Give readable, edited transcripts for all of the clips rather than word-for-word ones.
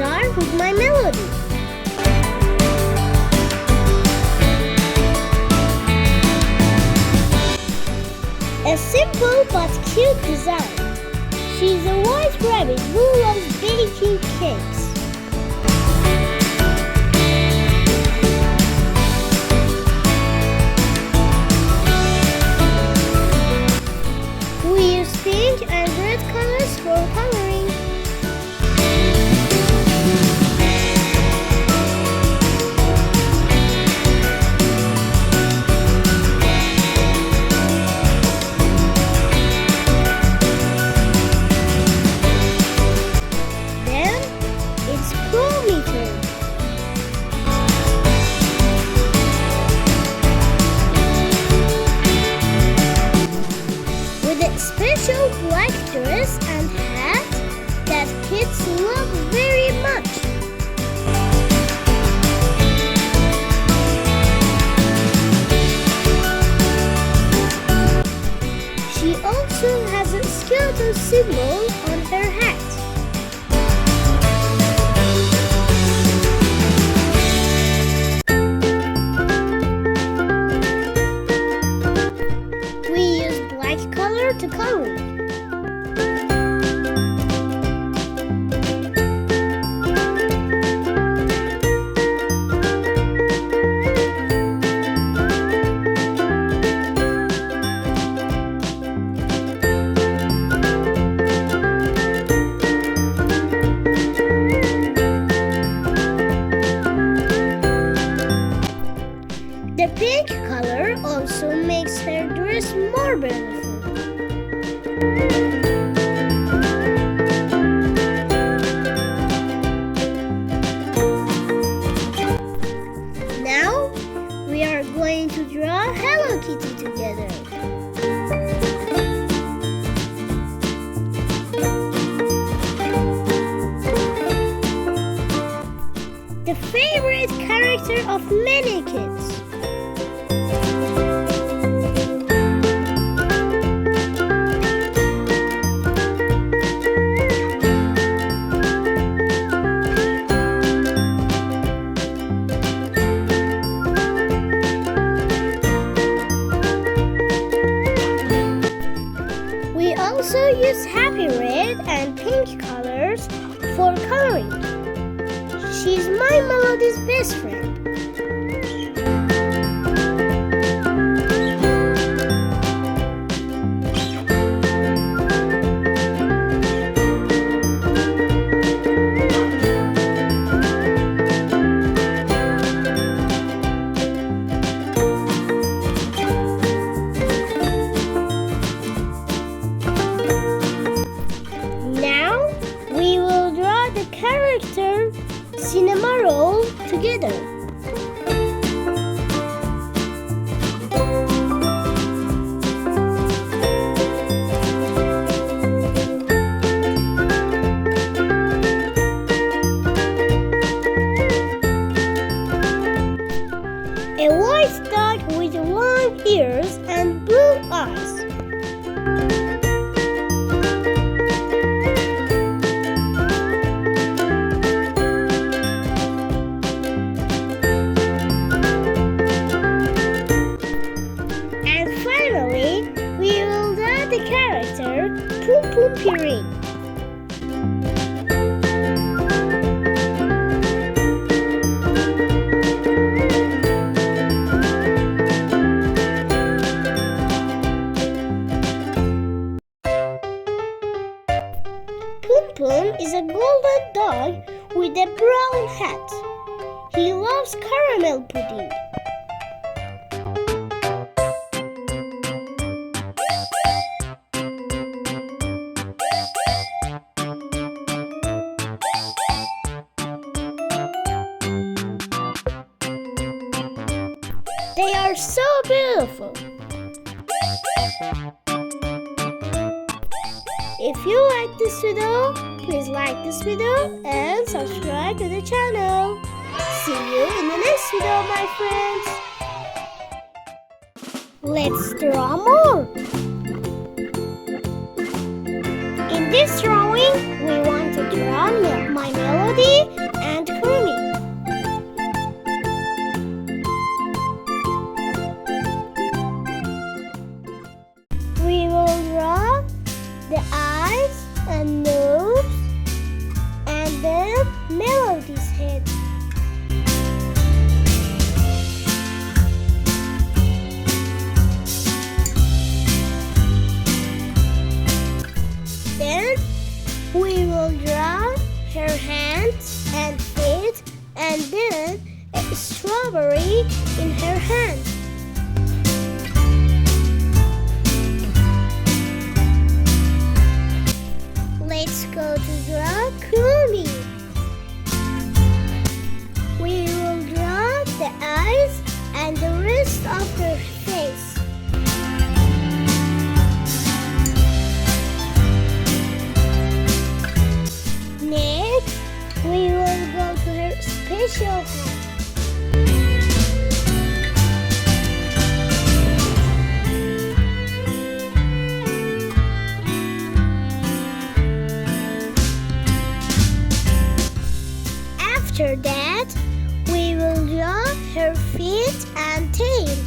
start with my melody. A simple but cute design. She's a white rabbit who loves baking cakes. We use pink and red colors for coloring. Then it's Kuromi turn. With a special black dress and hat that kids love very much. She also has a skeleton symbol on her hat. We use black color to color it. The pink color also makes her dress more beautiful. Now we are going to draw Hello Kitty together. The favorite character of many kids. We also use happy red and pink colors for coloring. She's my Melody's best friend. Now we will draw the character Cinnamoroll together. A white dog with long ears and blue eyes. And finally, we will draw the character Pompompurin. Pompom is a golden dog with a brown hat. He loves caramel pudding. They are so beautiful. If you like this video, please like this video and subscribe to the channel. See you in the next video, my friends. Let's draw more. In this drawing, we want to draw my Melody and Kuromi. We will draw the eyes and nose and then Melody's head. Then we will draw her hands and feet and then a strawberry in her hand. Let's go to draw Kuromi. We will draw the eyes and the rest of her face. Next, we will go to her special hand. After that, we will draw her feet and tail.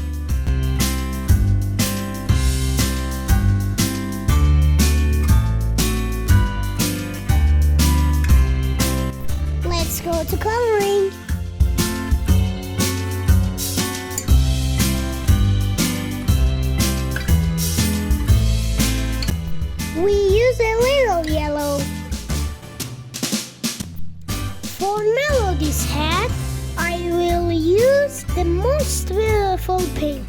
Let's go to coloring. We use a little yellow. For Melody's head, I will use the most beautiful pink.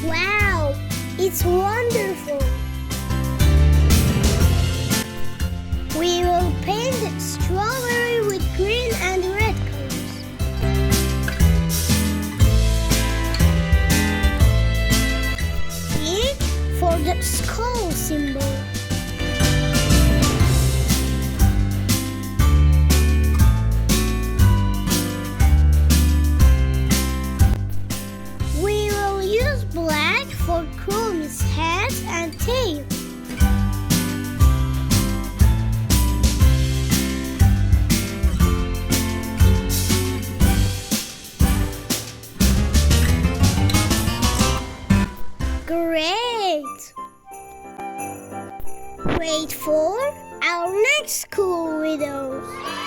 Wow, it's wonderful. We will paint the strawberry with green and red colors. Pink for the skull symbol. We will use black for Kuromi's head and tail. Great! Wait for our next cool videos.